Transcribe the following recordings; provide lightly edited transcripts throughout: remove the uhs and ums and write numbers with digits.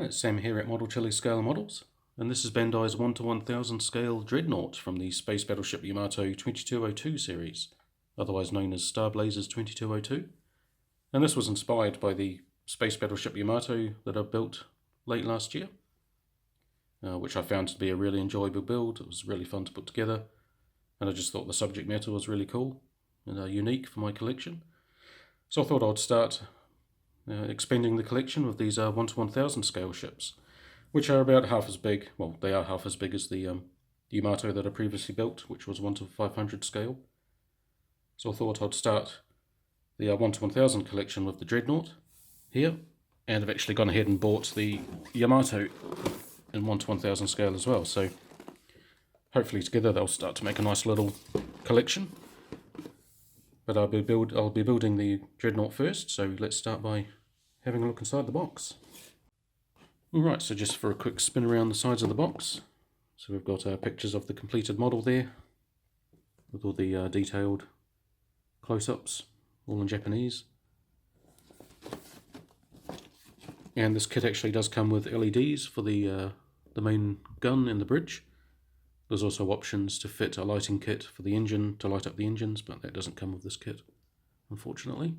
it's Sam here at Model Chili Scale Models, and this is Bandai's 1:1000 scale Dreadnought from the Space Battleship Yamato 2202 series, otherwise known as Starblazers 2202. And this was inspired by the Space Battleship Yamato that I built late last year, which I found to be a really enjoyable build. It was really fun to put together, and I just thought the subject matter was really cool and unique for my collection. So I thought I'd start expanding the collection with these 1:1000 scale ships, which are about half as big, well, they are half as big as the Yamato that I previously built, which was 1:500 scale. So I thought I'd start the 1:1000 collection with the Dreadnought here, and I've actually gone ahead and bought the Yamato in 1:1000 scale as well, so hopefully together they'll start to make a nice little collection. But I'll be building the Dreadnought first, so let's start by having a look inside the box. Alright, so just for a quick spin around the sides of the box. So we've got pictures of the completed model there, with all the detailed close-ups, all in Japanese. And this kit actually does come with LEDs for the main gun and the bridge. There's also options to fit a lighting kit for the engine to light up the engines, but that doesn't come with this kit, unfortunately.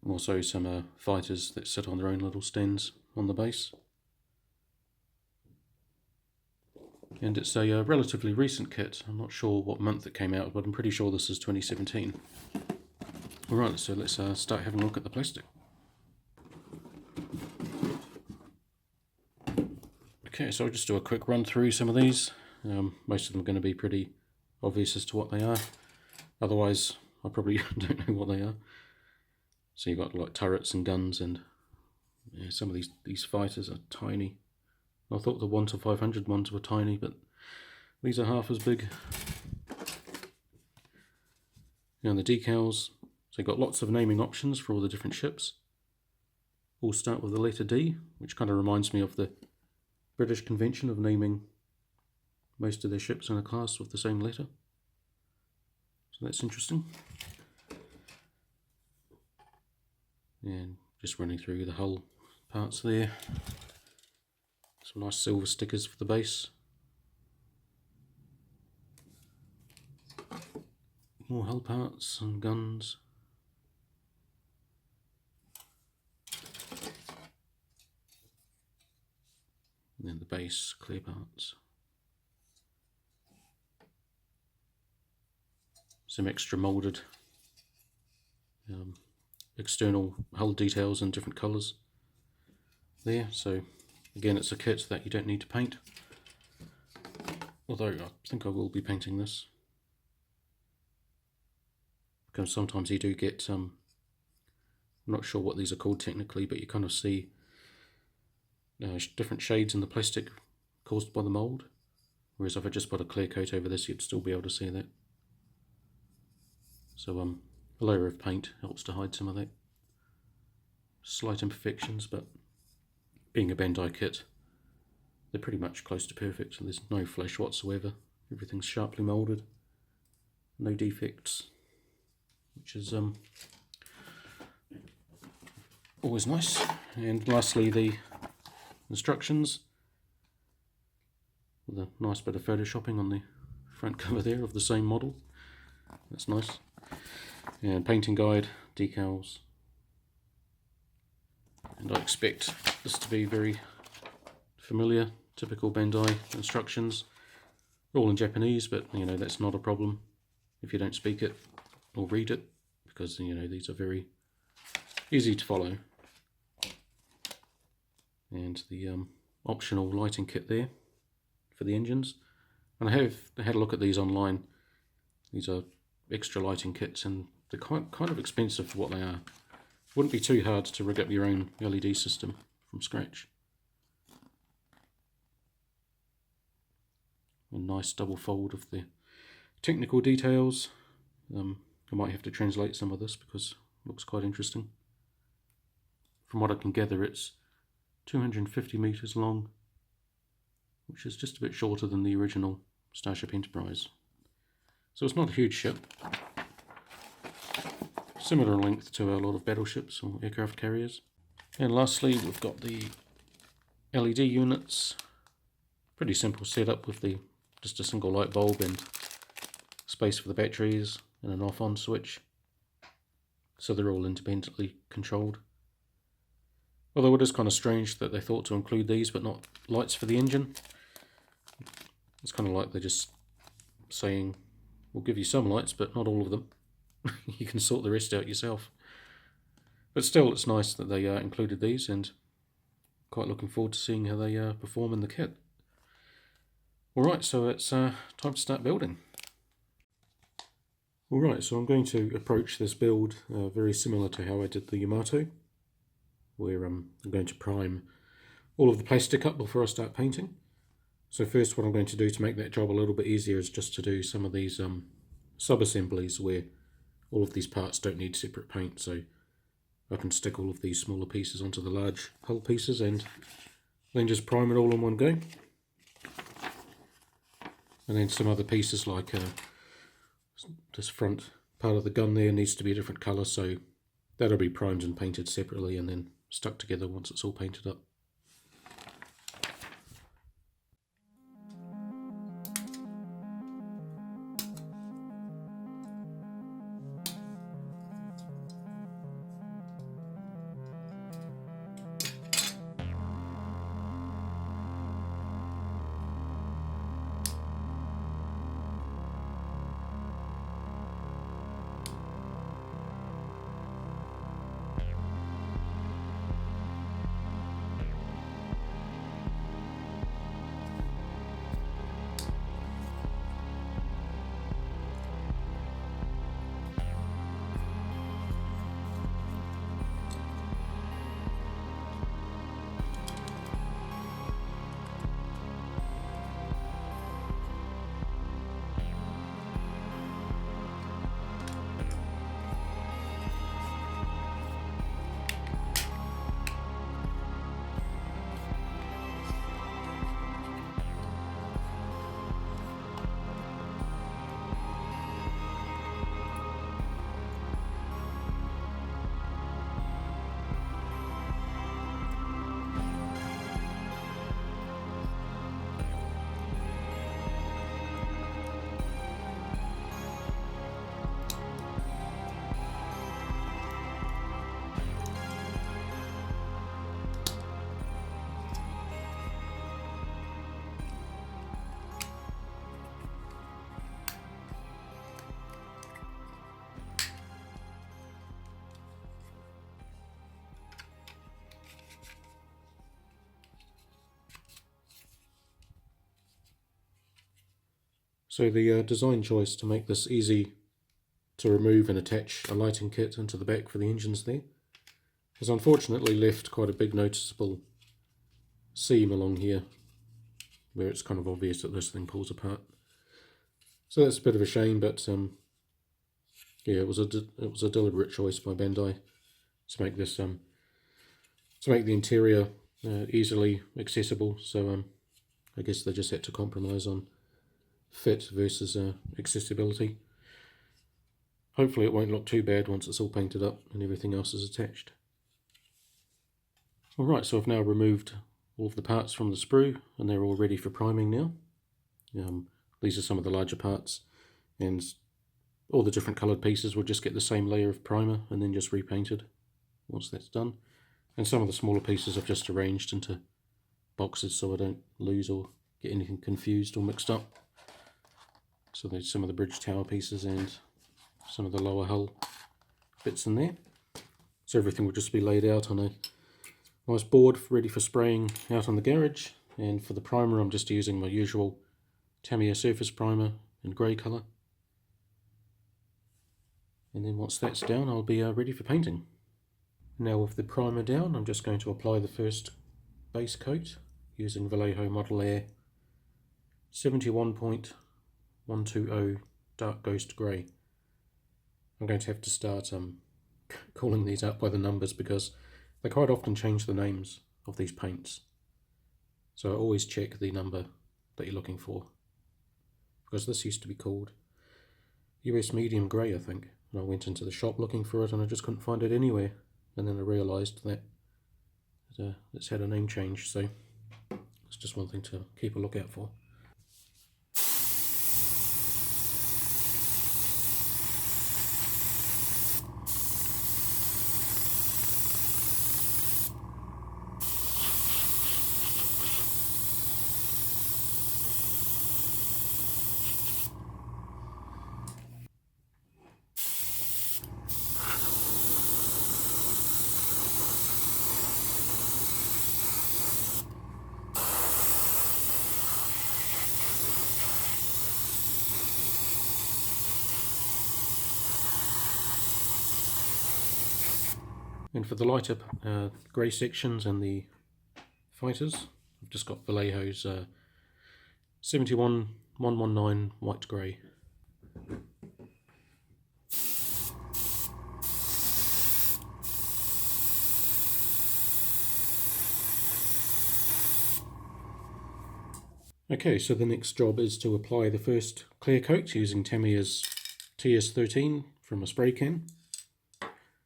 And also some fighters that sit on their own little stands on the base. And it's a relatively recent kit. I'm not sure what month it came out, but I'm pretty sure this is 2017. Alright, so let's start having a look at the plastic. Okay, so I'll just do a quick run through some of these. Most of them are going to be pretty obvious as to what they are. Otherwise, I probably don't know what they are. So you've got like turrets and guns, and some of these fighters are tiny. I thought the 1:500 ones were tiny, but these are half as big. Now the decals, so you've got lots of naming options for all the different ships. All start with the letter D, which kind of reminds me of the British convention of naming most of their ships in a class with the same letter. So that's interesting. And just running through the hull parts there. Some nice silver stickers for the base. More hull parts and guns. And then the base, clear parts. Some extra moulded external hull details in different colours there. So again, it's a kit that you don't need to paint. Although I think I will be painting this, because sometimes you do get, I'm not sure what these are called technically, but you kind of see different shades in the plastic caused by the mould, whereas if I just put a clear coat over this, you'd still be able to see that. So a layer of paint helps to hide some of that slight imperfections, but being a Bandai kit, they're pretty much close to perfect. There's no flash whatsoever. Everything's sharply moulded, no defects, which is always nice. And lastly, the instructions, with a nice bit of photoshopping on the front cover there of the same model. That's nice. And painting guide, decals. And I expect this to be very familiar, typical Bandai instructions. All in Japanese, but you know, that's not a problem if you don't speak it or read it, because you know, these are very easy to follow. And the optional lighting kit there for the engines. And I have had a look at these online. These are extra lighting kits, and they're kind of expensive for what they are. Wouldn't be too hard to rig up your own LED system from scratch. A nice double fold of the technical details. I might have to translate some of this because it looks quite interesting. From what I can gather, it's 250 meters long, which is just a bit shorter than the original Starship Enterprise. So it's not a huge ship. Similar length to a lot of battleships or aircraft carriers. And lastly, we've got the LED units, pretty simple setup with just a single light bulb and space for the batteries and an off-on switch. So they're all independently controlled. Although it is kind of strange that they thought to include these but not lights for the engine. It's kind of like they're just saying, we'll give you some lights but not all of them. You can sort the rest out yourself. But still, it's nice that they included these, and quite looking forward to seeing how they perform in the kit. Alright, so it's time to start building. Alright, so I'm going to approach this build very similar to how I did the Yamato, where I'm going to prime all of the plastic up before I start painting. So first, what I'm going to do to make that job a little bit easier is just to do some of these sub-assemblies where all of these parts don't need separate paint, so I can stick all of these smaller pieces onto the large hull pieces and then just prime it all in one go. And then some other pieces like this front part of the gun there needs to be a different colour, so that'll be primed and painted separately and then stuck together once it's all painted up. So the design choice to make this easy to remove and attach a lighting kit into the back for the engines there has unfortunately left quite a big noticeable seam along here where it's kind of obvious that this thing pulls apart. So that's a bit of a shame, but yeah, it was a deliberate choice by Bandai to make this to make the interior easily accessible. So I guess they just had to compromise on fit versus accessibility. Hopefully it won't look too bad once it's all painted up and everything else is attached. Alright, so I've now removed all of the parts from the sprue and they're all ready for priming now. These are some of the larger parts, and all the different coloured pieces will just get the same layer of primer and then just repainted once that's done. And some of the smaller pieces I've just arranged into boxes so I don't lose or get anything confused or mixed up. So there's some of the bridge tower pieces and some of the lower hull bits in there. So everything will just be laid out on a nice board ready for spraying out on the garage. And for the primer, I'm just using my usual Tamiya surface primer in grey colour. And then once that's down, I'll be ready for painting. Now with the primer down, I'm just going to apply the first base coat using Vallejo Model Air 71.120 Dark Ghost Grey. I'm going to have to start calling these out by the numbers because they quite often change the names of these paints. So always check the number that you're looking for, because this used to be called US Medium Grey, I think, and I went into the shop looking for it and I just couldn't find it anywhere, and then I realised that it's had a name change. So It's just one thing to keep a lookout for. And for the lighter grey sections and the fighters, I've just got Vallejo's 71119 white grey. Okay, so the next job is to apply the first clear coat using Tamiya's TS13 from a spray can,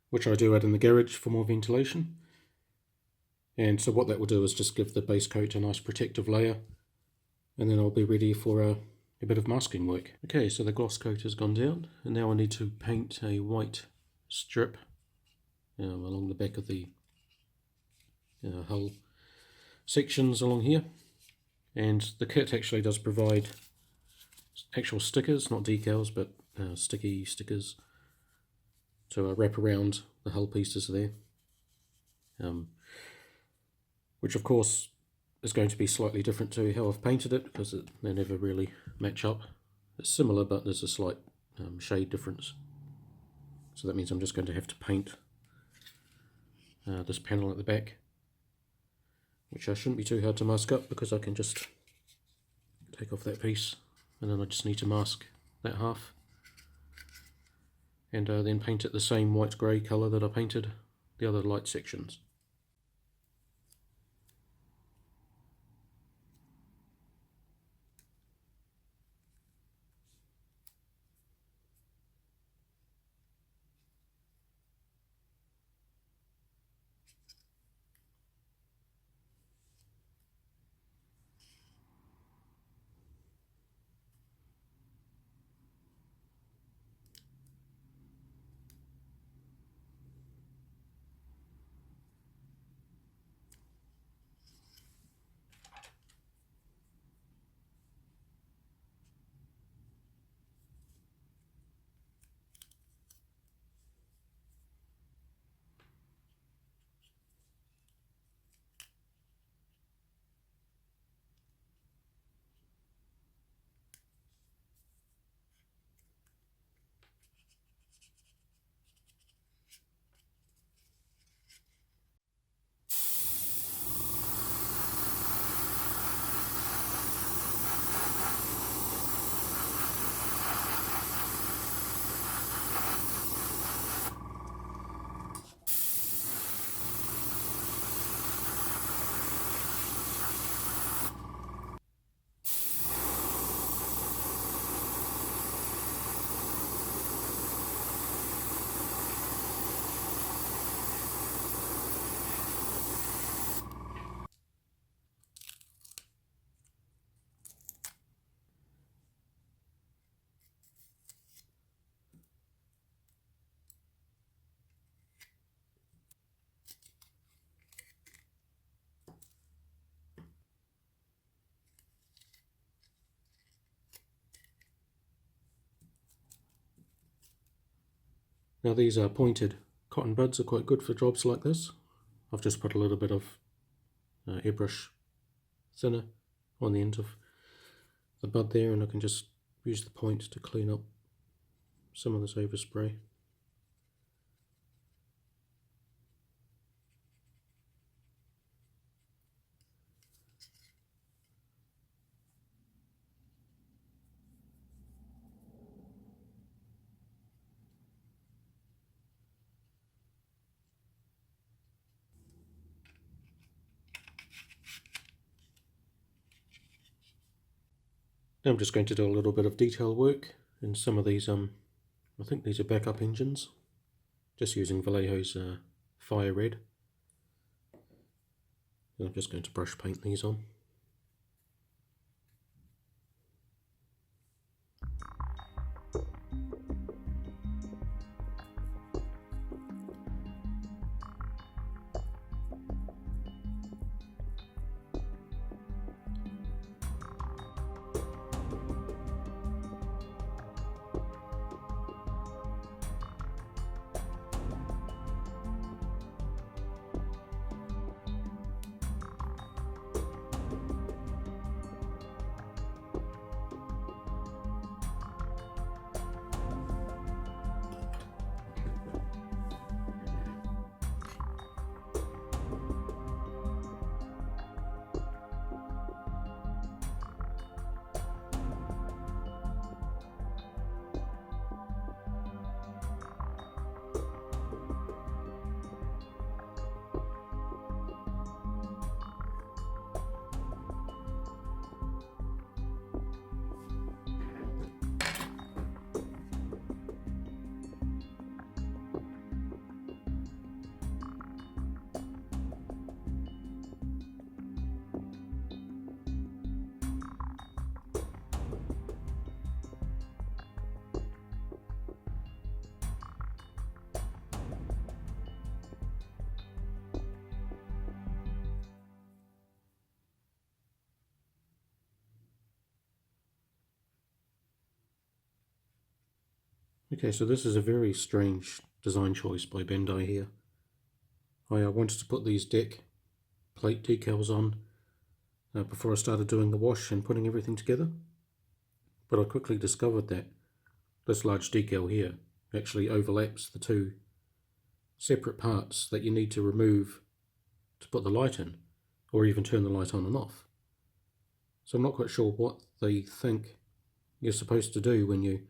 which I do out in the garage for more ventilation. And so what that will do is just give the base coat a nice protective layer, and then I'll be ready for a bit of masking work. Okay, so the gloss coat has gone down, and now I need to paint a white strip along the back of the hull sections along here. And the kit actually does provide actual stickers, not decals, but sticky stickers to wrap around the hull pieces there, which of course is going to be slightly different to how I've painted it, because they never really match up. It's similar, but there's a slight shade difference. So that means I'm just going to have to paint this panel at the back, which shouldn't be too hard to mask up, because I can just take off that piece, and then I just need to mask that half, and then paint it the same white grey colour that I painted the other light sections. Now these pointed cotton buds are quite good for jobs like this. I've just put a little bit of airbrush thinner on the end of the bud there, and I can just use the point to clean up some of this overspray. Now I'm just going to do a little bit of detail work in some of these, I think these are backup engines, just using Vallejo's Fire Red. And I'm just going to brush paint these on. Okay, so this is a very strange design choice by Bandai here. I wanted to put these deck plate decals on before I started doing the wash and putting everything together, but I quickly discovered that this large decal here actually overlaps the two separate parts that you need to remove to put the light in, or even turn the light on and off. So I'm not quite sure what they think you're supposed to do when you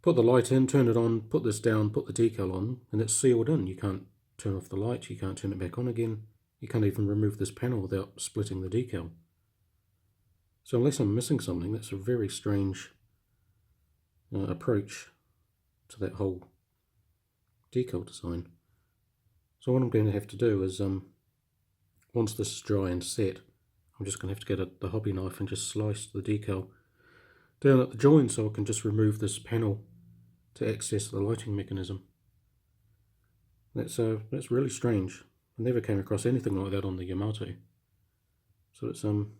put the light in, turn it on, put this down, put the decal on, and it's sealed in. You can't turn off the light, you can't turn it back on again, you can't even remove this panel without splitting the decal. So unless I'm missing something, that's a very strange approach to that whole decal design. So what I'm going to have to do is, once this is dry and set, I'm just going to have to get the hobby knife and just slice the decal down at the join so I can just remove this panel to access the lighting mechanism. That's really strange. I never came across anything like that on the Yamato. So it's kind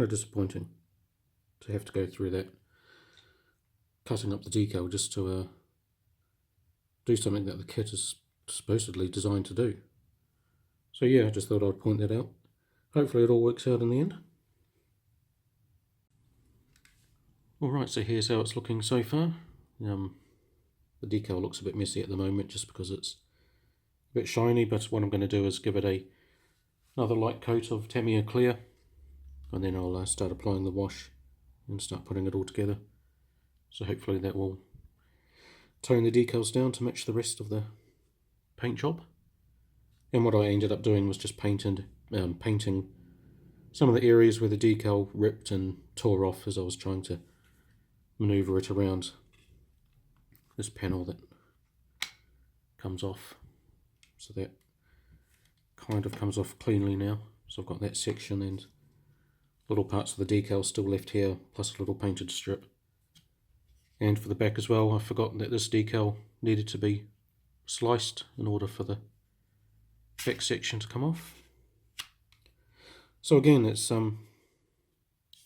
of disappointing to have to go through that, cutting up the decal just to do something that the kit is supposedly designed to do. So yeah, I just thought I'd point that out. Hopefully it all works out in the end. Alright, so here's how it's looking so far. The decal looks a bit messy at the moment just because it's a bit shiny, but what I'm going to do is give it another light coat of Tamiya Clear, and then I'll start applying the wash and start putting it all together. So hopefully that will tone the decals down to match the rest of the paint job. And what I ended up doing was just painting some of the areas where the decal ripped and tore off as I was trying to maneuver it around this panel that comes off. So that kind of comes off cleanly now. So I've got that section and little parts of the decal still left here, plus a little painted strip. And for the back as well, I forgot that this decal needed to be sliced in order for the back section to come off. So again, it's I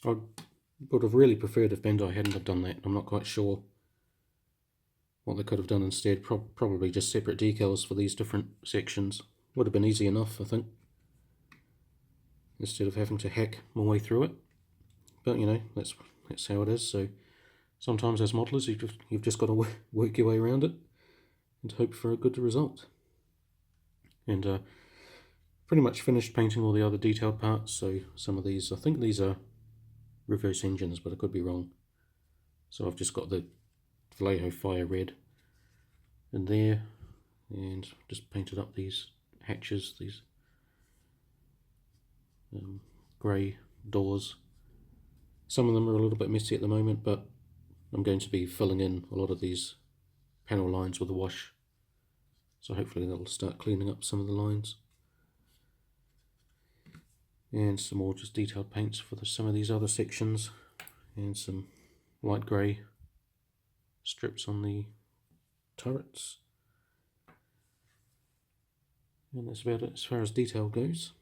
would have really preferred if Bandai hadn't have done that. I'm not quite sure what they could have done instead. Probably just separate decals for these different sections. Would have been easy enough, I think, instead of having to hack my way through it. But you know, that's how it is. So sometimes as modelers, you've just got to work your way around it and hope for a good result. And pretty much finished painting all the other detailed parts. So some of these, I think these are reverse engines, but I could be wrong. So I've just got the Vallejo Fire Red in there, and just painted up these hatches, these grey doors. Some of them are a little bit messy at the moment, but I'm going to be filling in a lot of these panel lines with a wash, so hopefully that'll start cleaning up some of the lines. And some more just detailed paints for some of these other sections, and some light grey strips on the turrets. And that's about it as far as detail goes.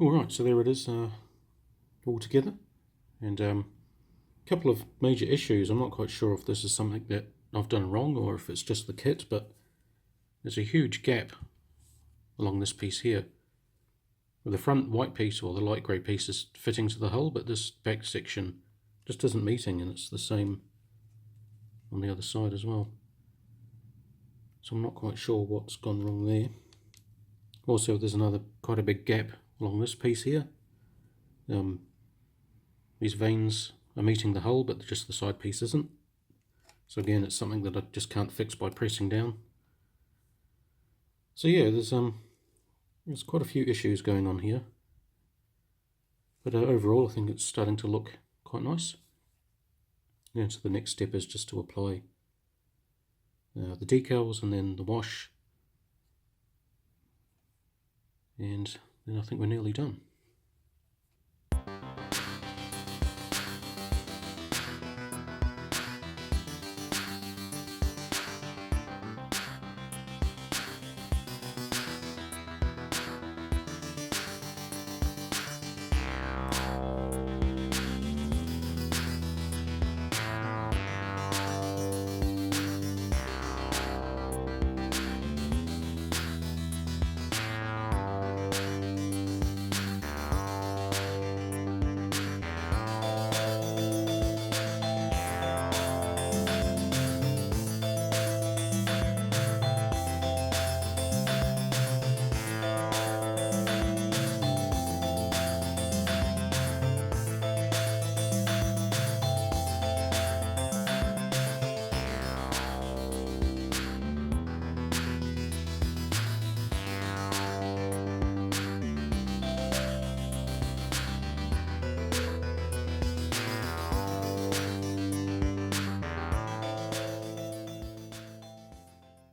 Alright, so there it is all together, and a couple of major issues. I'm not quite sure if this is something that I've done wrong or if it's just the kit, but there's a huge gap along this piece here. The front white piece, or the light grey piece, is fitting to the hull, but this back section just isn't meeting, and it's the same on the other side as well. So I'm not quite sure what's gone wrong there. Also, there's quite a big gap along this piece here. These veins are meeting the hull, but just the side piece isn't. So again, it's something that I just can't fix by pressing down. So yeah, there's quite a few issues going on here, but overall I think it's starting to look quite nice. Yeah, so the next step is just to apply the decals and then the wash, and then I think we're nearly done.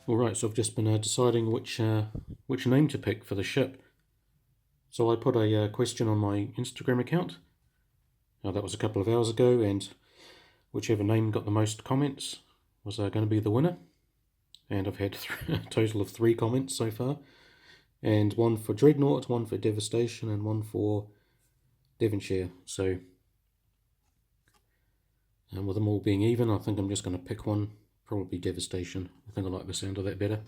Alright, so I've just been deciding which name to pick for the ship. So I put a question on my Instagram account. That was a couple of hours ago, and whichever name got the most comments was going to be the winner. And I've had a total of 3 comments so far. And one for Dreadnought, one for Devastation, and one for Devonshire. So with them all being even, I think I'm just going to pick one. Probably Devastation. I think I like the sound of that better.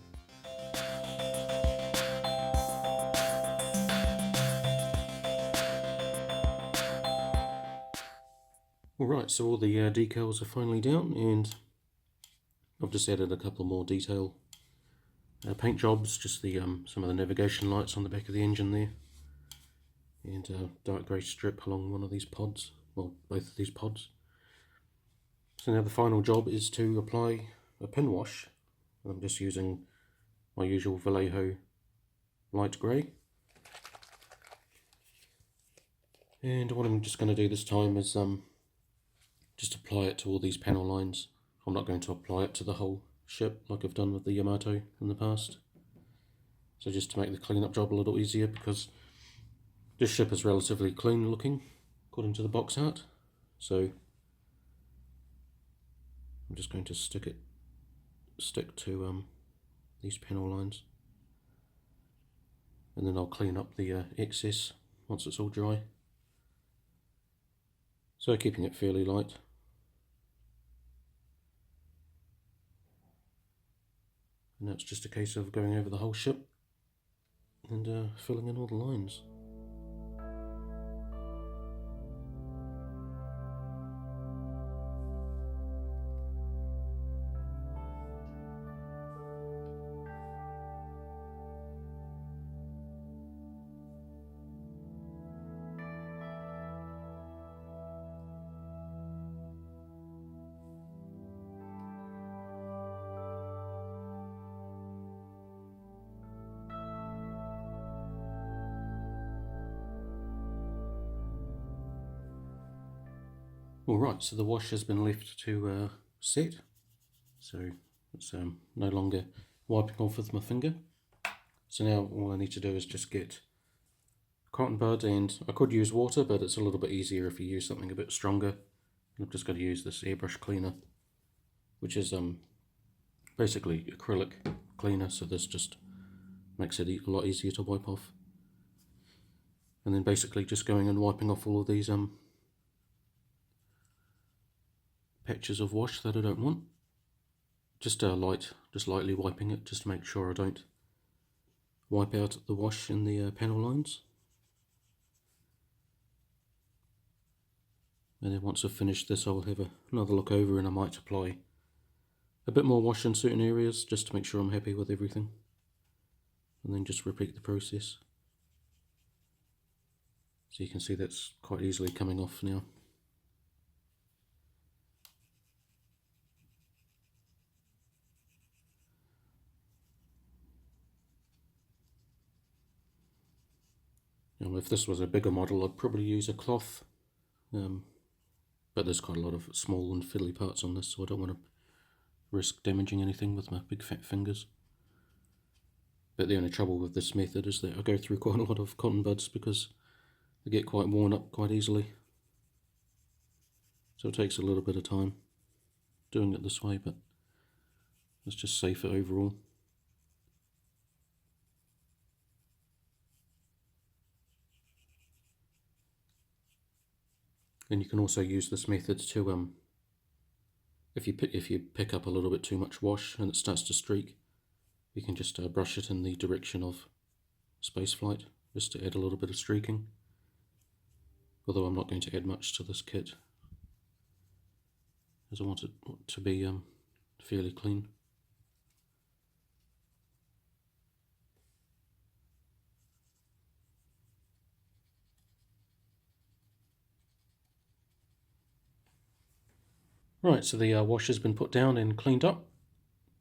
Alright, so all the decals are finally down, and I've just added a couple more detail paint jobs, just the some of the navigation lights on the back of the engine there, and a dark grey strip along one of these pods, well, both of these pods. So now the final job is to apply a pin wash. I'm just using my usual Vallejo light grey. And what I'm just going to do this time is just apply it to all these panel lines. I'm not going to apply it to the whole ship like I've done with the Yamato in the past. So just to make the cleanup job a little easier, because this ship is relatively clean looking according to the box art. So I'm just going to stick to these panel lines, and then I'll clean up the excess once it's all dry. So keeping it fairly light. And that's just a case of going over the whole ship and filling in all the lines. Alright, so the wash has been left to set, so it's no longer wiping off with my finger. So now all I need to do is just get cotton bud, and I could use water, but it's a little bit easier if you use something a bit stronger. I've just got to use this airbrush cleaner, which is basically acrylic cleaner, so this just makes it a lot easier to wipe off. And then basically just going and wiping off all of these patches of wash that I don't want. Just lightly wiping it, just to make sure I don't wipe out the wash in the panel lines. And then once I've finished this, I'll have another look over, and I might apply a bit more wash in certain areas just to make sure I'm happy with everything, and then just repeat the process. So you can see that's quite easily coming off now. Now, if this was a bigger model, I'd probably use a cloth, but there's quite a lot of small and fiddly parts on this, so I don't want to risk damaging anything with my big fat fingers. But the only trouble with this method is that I go through quite a lot of cotton buds because they get quite worn up quite easily. So it takes a little bit of time doing it this way, but it's just safer overall. And you can also use this method to, if you pick up a little bit too much wash and it starts to streak, you can just brush it in the direction of spaceflight, just to add a little bit of streaking. Although I'm not going to add much to this kit, as I want it to be fairly clean. Right, so the wash has been put down and cleaned up,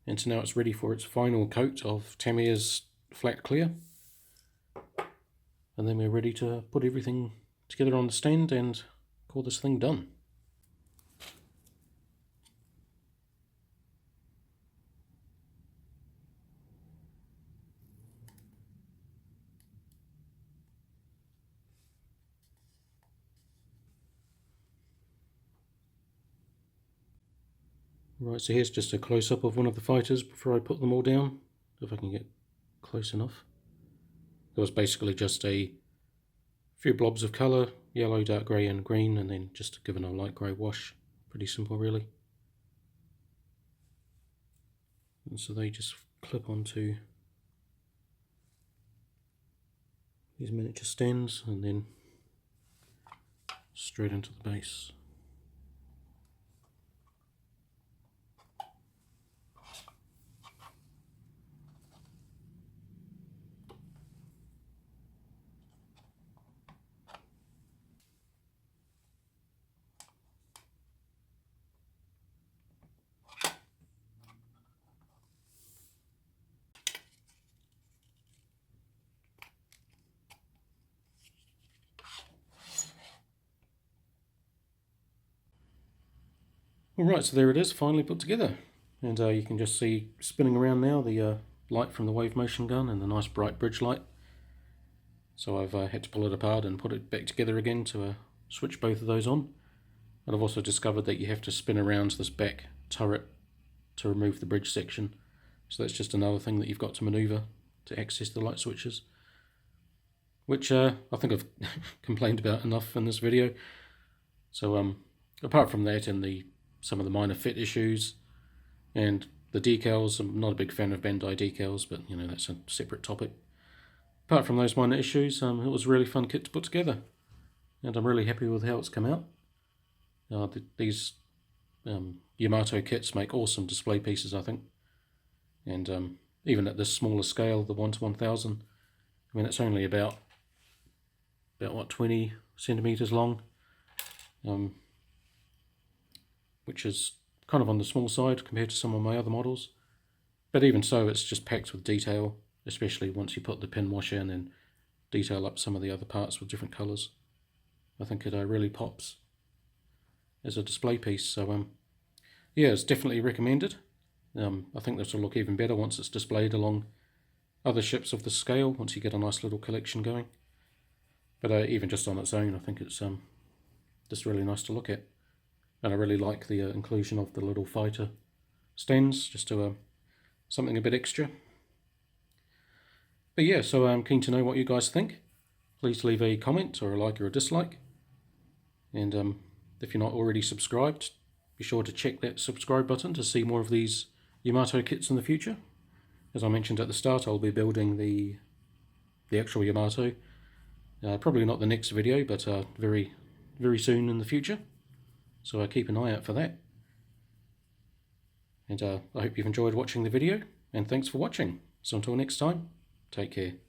and so now it's ready for its final coat of Tamir's flat clear. And then we're ready to put everything together on the stand and call this thing done. Right, so here's just a close-up of one of the fighters before I put them all down, if I can get close enough. There was basically just a few blobs of colour, yellow, dark grey and green, and then just given a light grey wash. Pretty simple really. And so they just clip onto these miniature stands and then straight into the base. Alright, so there it is, finally put together. And you can just see spinning around now the light from the wave motion gun and the nice bright bridge light. So I've had to pull it apart and put it back together again to switch both of those on. And I've also discovered that you have to spin around this back turret to remove the bridge section. So that's just another thing that you've got to manoeuvre to access the light switches. Which I think I've complained about enough in this video. So apart from that and some of the minor fit issues and the decals, I'm not a big fan of Bandai decals, but you know, that's a separate topic. Apart from those minor issues, it was a really fun kit to put together, and I'm really happy with how it's come out. These Yamato kits make awesome display pieces, I think, and even at this smaller scale, the 1:1000, I mean, it's only about what, 20 centimeters long, which is kind of on the small side compared to some of my other models. But even so, it's just packed with detail, especially once you put the pin wash in and detail up some of the other parts with different colours. I think it really pops as a display piece. So yeah, it's definitely recommended. I think this will look even better once it's displayed along other ships of the scale, once you get a nice little collection going. But even just on its own, I think it's just really nice to look at. And I really like the inclusion of the little fighter stands, just to something a bit extra. But yeah, so I'm keen to know what you guys think. please leave a comment or a like or a dislike. And if you're not already subscribed, be sure to check that subscribe button to see more of these Yamato kits in the future. As I mentioned at the start, I'll be building the actual Yamato. Probably not the next video, but very, very soon in the future. So keep an eye out for that. And I hope you've enjoyed watching the video, and thanks for watching. So until next time, take care.